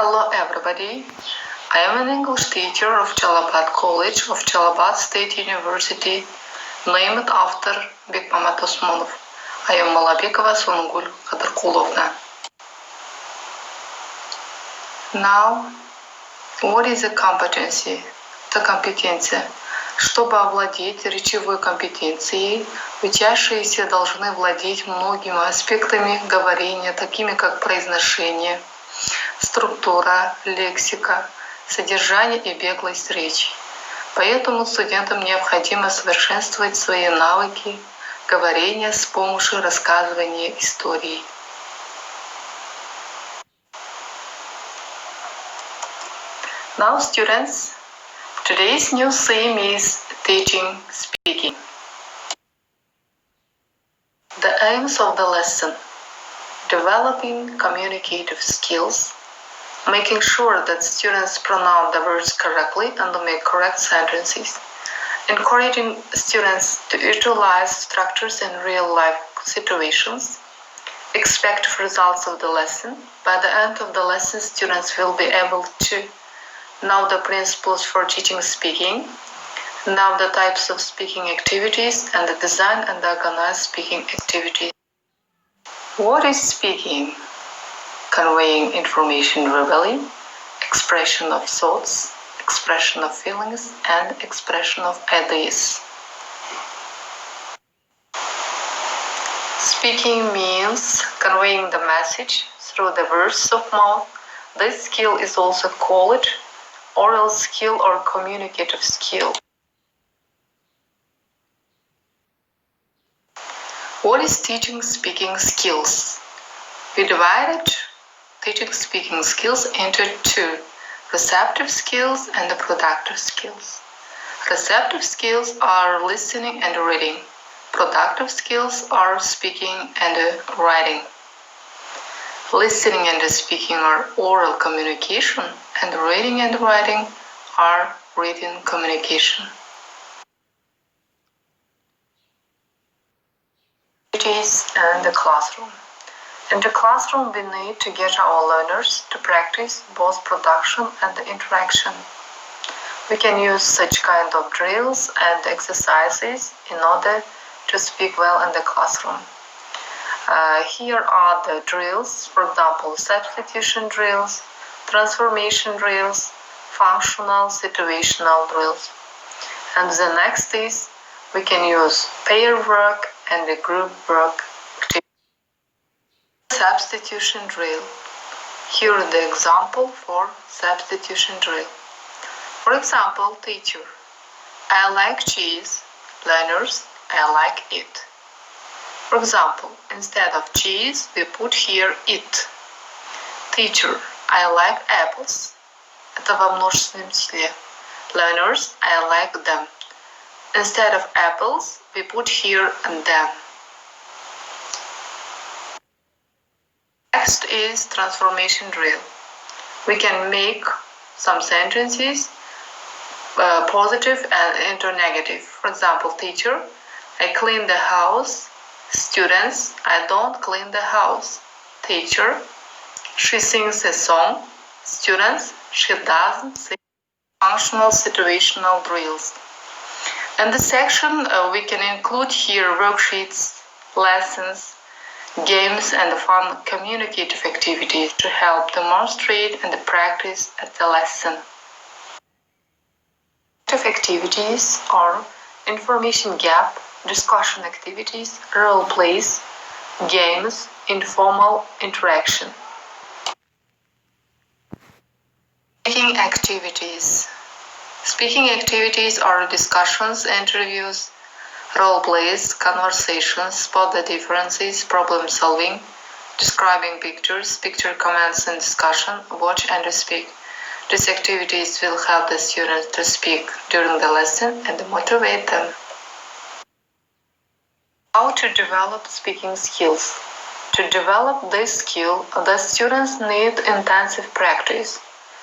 Hello everybody. I am an English teacher of Жалал-Абад College of Жалал-Абад State University, named after Бекмамат Осмонов. I am Малабекова С Англис. Now, what is a competency? Это компетенция. Чтобы овладеть речевой компетенцией, учащиеся должны владеть многими аспектами говорения, такими как произношение, структура, лексика, содержание и беглость речи. Поэтому студентам необходимо совершенствовать свои навыки говорения с помощью рассказывания историй. Now, students, today's new theme is teaching speaking. The aims of the lesson: developing communicative skills, making sure that students pronounce the words correctly and make correct sentences, encouraging students to utilize structures in real-life situations, expected results of the lesson. By the end of the lesson, students will be able to know the principles for teaching speaking, know the types of speaking activities, and the design and organize speaking activities. What is speaking? Conveying information verbally, expression of thoughts, expression of feelings, and expression of ideas. Speaking means conveying the message through the words of mouth. This skill is also called oral skill or communicative skill. What is teaching speaking skills? We divided teaching speaking skills into two: receptive skills and the productive skills. Receptive skills are listening and reading. Productive skills are speaking and writing. Listening and speaking are oral communication, and reading and writing are written communication. Activities in the classroom. In the classroom, we need to get our learners to practice both production and interaction. We can use such kind of drills and exercises in order to speak well in the classroom. Here are the drills, for example, substitution drills, transformation drills, functional, situational drills. And the next is we can use pair work and the group work. Substitution drill. Here is the example for substitution drill. For example, teacher: I like cheese. Learners: I like it. For example, instead of cheese, we put here it. Teacher: I like apples. Это во множественном числе. Learners: I like them. Instead of apples, we put here them. Next is transformation drill. We can make some sentences positive and into negative. For example, teacher: I clean the house. Students: I don't clean the house. Teacher: she sings a song. Students: she doesn't sing. Functional situational drills. In the section, we can include here worksheets, lessons, games, and fun communicative activities to help demonstrate and practice at the lesson. Activities are information gap, discussion activities, role plays, games, informal interaction. Speaking activities. Speaking activities are discussions, interviews, role plays, conversations, spot the differences, problem solving, describing pictures, picture comments and discussion, watch and speak. These activities will help the students to speak during the lesson and motivate them. How to develop speaking skills. To develop this skill, the students need intensive practice.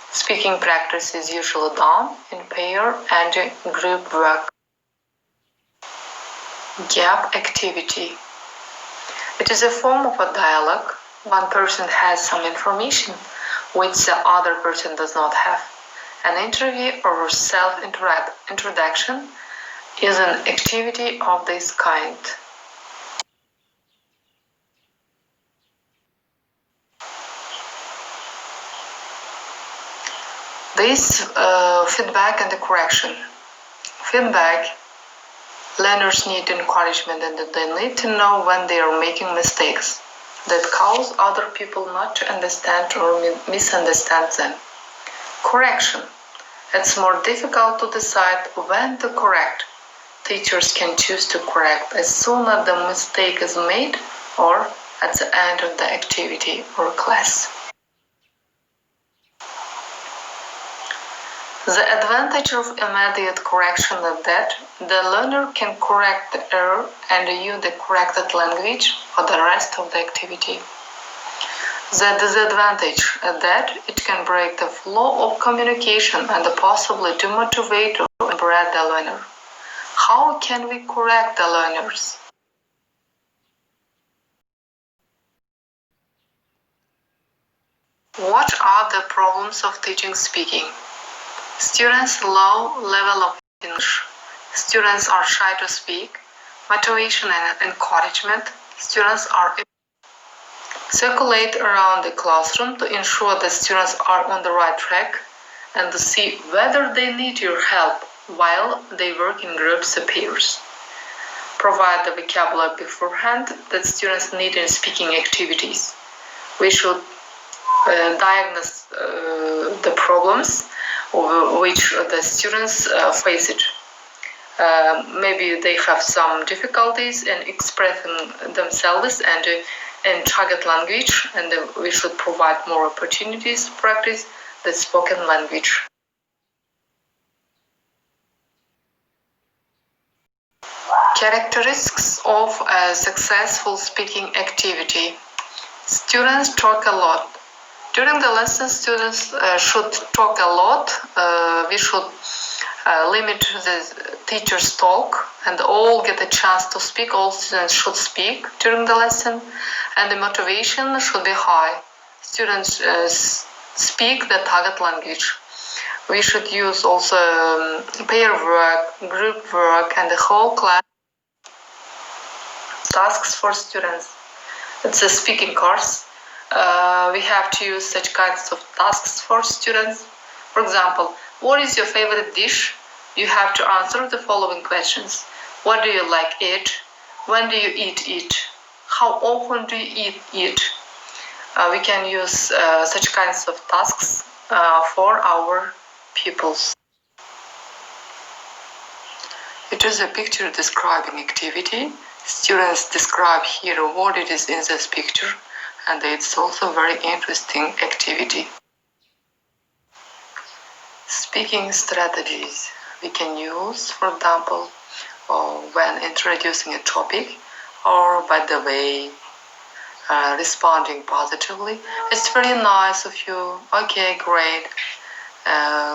Speaking practice is usually done in pair and group work. Gap activity. It is a form of a dialogue. One person has some information, which the other person does not have. An interview or self-introduction is an activity of this kind. This feedback and the correction. Feedback, learners need encouragement and they need to know when they are making mistakes that cause other people not to understand or misunderstand them. Correction. It's more difficult to decide when to correct. Teachers can choose to correct as soon as the mistake is made or at the end of the activity or class. The advantage of immediate correction is that the learner can correct the error and use the corrected language for the rest of the activity. The disadvantage is that it can break the flow of communication and possibly demotivate or embarrass the learner. How can we correct the learners? What are the problems of teaching speaking? Students' low level of English. Students are shy to speak. Motivation and encouragement. Students are circulate around the classroom to ensure that students are on the right track and to see whether they need your help while they work in groups of peers. Provide the vocabulary beforehand that students need in speaking activities. We should diagnose the problems which the students face it. Maybe they have some difficulties in expressing themselves and in target language, and we should provide more opportunities to practice the spoken language. Characteristics of a successful speaking activity. Students talk a lot. During the lesson, students should talk a lot. We should limit the teacher's talk and all get a chance to speak. All students should speak during the lesson and the motivation should be high. Students speak the target language. We should use also pair work, group work and the whole class tasks for students. It's a speaking course. We have to use such kinds of tasks for students. For example, what is your favorite dish? You have to answer the following questions. What do you like eat? When do you eat it? How often do you eat it? We can use such kinds of tasks for our pupils. It is a picture describing activity. Students describe here what it is in this picture, and it's also a very interesting activity. Speaking strategies we can use, for example, when introducing a topic or by the way responding positively. It's very nice of you. Okay, great.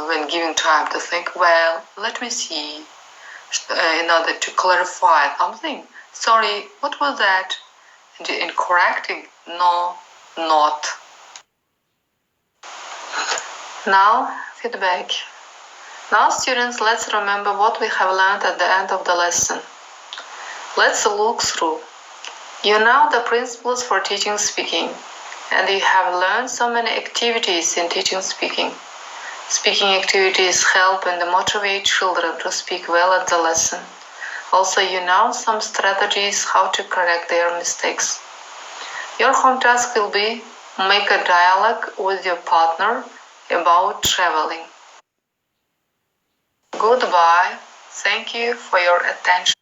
When giving time to think, well, let me see, in order to clarify something. Sorry, what was that? And in correcting, no, not. Now, feedback. Now, students, let's remember what we have learned at the end of the lesson. Let's look through. You know the principles for teaching speaking, and you have learned so many activities in teaching speaking. Speaking activities help and motivate children to speak well at the lesson. Also, you know some strategies how to correct their mistakes. Your home task will be make a dialogue with your partner about traveling. Goodbye. Thank you for your attention.